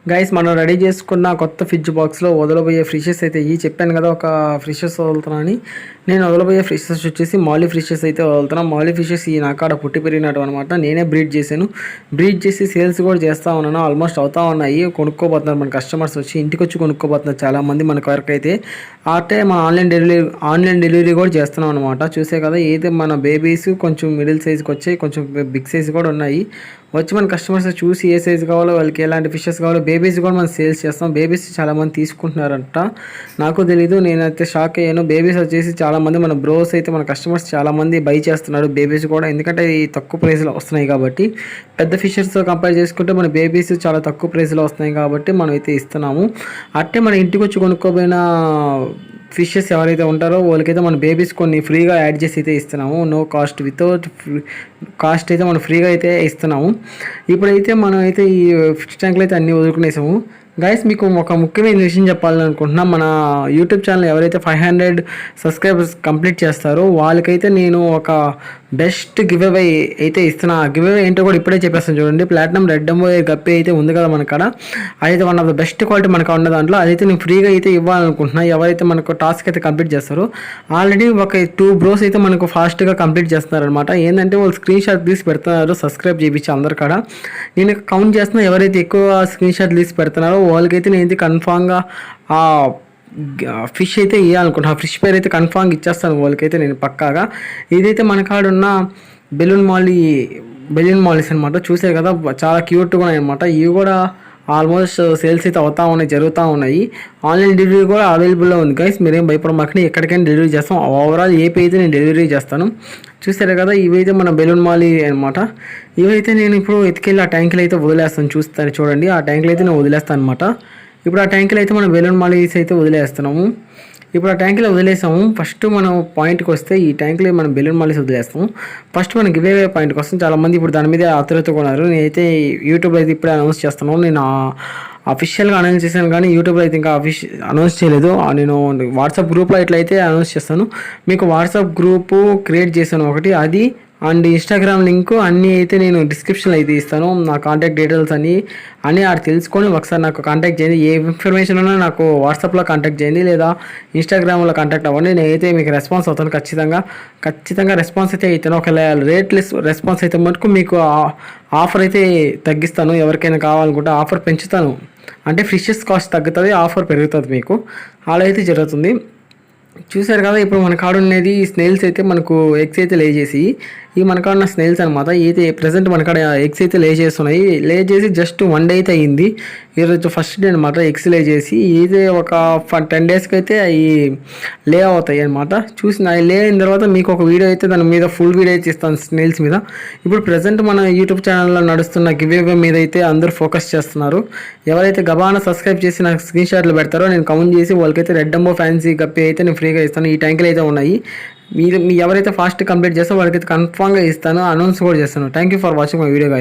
Guys మనం ready చేసుకున్న కొత్త ఫ్రిడ్జ్ బాక్స్లో వదలబోయే ఫ్రిషెస్ అయితే చెప్పాను కదా, ఒక ఫ్రిషెస్ వదులుతున్నాను. నేను వదలబోయే ఫ్రిషెస్ వచ్చేసి మాలీ ఫిషెస్ అయితే వదులుతున్నాను. మాలీ ఫిషెస్ ఈ నాకాడ పుట్టి పెరిగినట్టు అనమాట. నేనే బ్రీడ్ చేశాను. బ్రీడ్ చేసి సేల్స్ కూడా చేస్తూ ఉన్నాను. ఆల్మోస్ట్ అవుతా ఉన్నాయి. కొనుక్కోబోతున్నారు మన కస్టమర్స్ వచ్చి, ఇంటికి వచ్చి కొనుక్కోబోతున్నారు చాలామంది మనకు వరకు అయితే. అంటే మన ఆన్లైన్ డెలివరీ కూడా చేస్తున్నాం అనమాట. చూసే కదా, అయితే మన బేబీస్ కొంచెం మిడిల్ సైజ్కి వచ్చాయి, కొంచెం బిగ్ సైజ్ కూడా ఉన్నాయి. వచ్చి మన కస్టమర్స్ చూసి ఏ సైజు కావాలో, వాళ్ళకి ఎలాంటి ఫిషెస్ కావాలో, బేబీస్ కూడా మనం సేల్స్ చేస్తాం. బేబీస్ చాలామంది తీసుకుంటున్నారంట, నాకు తెలీదు, నేనైతే షాక్ అయ్యాను. బేబీస్ వచ్చేసి చాలామంది మన బ్రోస్ అయితే మన కస్టమర్స్ చాలామంది బై చేస్తున్నారు బేబీస్ కూడా, ఎందుకంటే ఈ తక్కువ ప్రైస్లో వస్తున్నాయి కాబట్టి. పెద్ద ఫిషెస్తో కంపేర్ చేసుకుంటే మన బేబీస్ చాలా తక్కువ ప్రైస్లో వస్తున్నాయి కాబట్టి మనం అయితే ఇస్తున్నాము. అట్టే మన ఇంటికి వచ్చి కొనుక్కోపోయిన ఫిషెస్ ఎవరైతే ఉంటారో వాళ్ళకైతే మన బేబీస్ కొన్ని ఫ్రీగా యాడ్ చేసి అయితే ఇస్తున్నాము. నో కాస్ట్, వితౌట్ కాస్ట్ అయితే మనం ఫ్రీగా అయితే ఇస్తున్నాము. ఇప్పుడైతే మనం అయితే ఈ ఫిష్ ట్యాంకులు అయితే అన్నీ వదులుకునేసాము. గైస్, మీకు ఒక ముఖ్యమైన విషయం చెప్పాలనుకుంటున్నాం. మన యూట్యూబ్ ఛానల్ ఎవరైతే 500 సబ్స్క్రైబర్స్ కంప్లీట్ చేస్తారో వాళ్ళకైతే నేను ఒక బెస్ట్ గివ్ అవే అయితే ఇస్తున్నా. ఆ గివ్ అవే ఏంటో కూడా ఇప్పుడే చెప్పేస్తాను చూడండి. ప్లాటినం రెడ్ ఎంబోయర్ గప్పి అయితే ఉంది కదా మన కాడ, అదైతే one of the best quality మనకు ఉన్న దాంట్లో అదైతే నేను ఫ్రీగా అయితే ఇవ్వాలనుకుంటున్నా. ఎవరైతే మనకు టాస్క్ అయితే కంప్లీట్ చేస్తారో, ఆల్రెడీ ఒక 2 బ్రోస్ అయితే మనకు ఫాస్ట్గా కంప్లీట్ చేస్తున్నారు అనమాట. ఏంటంటే వాళ్ళు స్క్రీన్ షాట్ తీసి పెడుతున్నారు సబ్స్క్రైబ్ చేయించి అందరు కాడ. నేను కౌంట్ చేస్తున్నా, ఎవరైతే ఎక్కువ స్క్రీన్ షాట్ తీసి పెడుతున్నారో వాళ్ళకైతే నేను కన్ఫామ్గా ఆ ఫిష్ అయితే ఇవ్వాలనుకుంటున్నా. ఆ ఫిష్ పేరు అయితే కన్ఫామ్గా ఇచ్చేస్తాను వాళ్ళకైతే నేను పక్కాగా. ఇదైతే మన కాడ ఉన్న బెలూన్ మాలీస్ అనమాట. చూసే కదా, చాలా క్యూట్గా ఉన్నాయి అనమాట. ఇవి కూడా ఆల్మోస్ట్ సేల్స్ అయితే జరుగుతూ ఉన్నాయి. ఆన్లైన్ డెలివరీ కూడా అవైలబుల్లో ఉంది గైస్. మీరేం భయపడమాకండి, ఎక్కడికైనా డెలివరీ చేస్తాం. ఓవరాల్ ఏపీ అయితే నేను డెలివరీ చేస్తాను. చూసారు కదా, ఇవైతే మన బెలూన్ మాలీ అనమాట. ఇవైతే నేను ఇప్పుడు ఎత్తుకెళ్ళి ఆ ట్యాంకులు అయితే వదిలేస్తాను. చూడండి, ఆ ట్యాంకులు అయితే నేను వదిలేస్తాను అనమాట. ఇప్పుడు ఆ ట్యాంకులు అయితే మనం బెలూన్ మాలీస్ అయితే వదిలేస్తున్నాము. ఇప్పుడు ఆ ట్యాంకులో వదిలేసాము. ఫస్ట్ మనం పాయింట్కి వస్తే, ఈ ట్యాంకులో మనం బెలూన్ మాలీస్ వదిలేస్తాము. ఫస్ట్ మనం గివ్ అవే పాయింట్కి వస్తాం. చాలామంది ఇప్పుడు దాని మీద ఆతురత కొన్నారు. నేనైతే యూట్యూబ్లో అయితే ఇప్పుడే అనౌన్స్ చేస్తున్నాను. నేను అఫీషియల్గా అనౌన్స్ చేశాను కానీ యూట్యూబ్లో అయితే ఇంకా అనౌన్స్ చేయలేదు. నేను వాట్సాప్ గ్రూప్లో ఇట్లయితే అనౌన్స్ చేస్తాను. మీకు వాట్సాప్ గ్రూపు క్రియేట్ చేశాను ఒకటి, అది అండ్ ఇన్స్టాగ్రామ్ లింక్ అన్నీ అయితే నేను డిస్క్రిప్షన్లో అయితే ఇస్తాను. నా కాంటాక్ట్ డీటెయిల్స్ అన్నీ ఆడ తెలుసుకొని ఒకసారి నాకు కాంటాక్ట్ చేయండి. ఏ ఇన్ఫర్మేషన్ ఉన్నా నాకు వాట్సాప్లో కాంటాక్ట్ చేయండి, లేదా ఇన్స్టాగ్రామ్లో కాంటాక్ట్ అవ్వండి. నేనైతే మీకు రెస్పాన్స్ అవుతాను ఖచ్చితంగా రెస్పాన్స్ అయితే అవుతాను. ఒకవేళ రేట్లెస్ రెస్పాన్స్ అయితే మటుకు మీకు ఆఫర్ అయితే తగ్గిస్తాను. ఎవరికైనా కావాలనుకుంటే ఆఫర్ పెంచుతాను. అంటే ఫిషెస్ కాస్ట్ తగ్గుతుంది, ఆఫర్ పెరుగుతుంది మీకు. అలా అయితే జరుగుతుంది. చూసారు కదా, ఇప్పుడు మన కాడ ఉన్నది స్నేల్స్ అయితే మనకు ఎగ్స్ అయితే లే చేసి, ఈ మన కాడ ఉన్న స్నేల్స్ అనమాట. అయితే ప్రజెంట్ మన కాడ ఎగ్స్ అయితే లే చేస్తున్నాయి. లే చేసి జస్ట్ 1 డే అయితే అయ్యింది. ఈరోజు ఫస్ట్ డే అనమాట ఎగ్స్ లే చేసి. ఇది ఒక 10 డేస్కి అయితే అవి లే అవుతాయి అనమాట. చూసిన అవి లే అయిన తర్వాత మీకు ఒక వీడియో అయితే దాని మీద ఫుల్ వీడియో అయితే ఇస్తాను స్నేల్స్ మీద. ఇప్పుడు ప్రజెంట్ మన యూట్యూబ్ ఛానల్లో నడుస్తున్న గివ్ అవే మీద అయితే అందరూ ఫోకస్ చేస్తున్నారు. ఎవరైతే గబానా సబ్స్క్రైబ్ చేసి నాకు స్క్రీన్ షాట్లు పెడతారో నేను కౌంట్ చేసి వాళ్ళకైతే రెడ్ ఎంబో ఫ్యాన్సీ గప్పి అయితే నేను ఫ్రీగా ఇస్తాను. ఈ ట్యాంకులు అయితే ఉన్నాయి. మీరు ఎవరైతే ఫాస్ట్ కంప్లీట్ చేస్తారో వాళ్ళకైతే కన్ఫామ్గా ఇస్తాను, అనౌన్స్ కూడా చేస్తాను. Thank you for watching my video.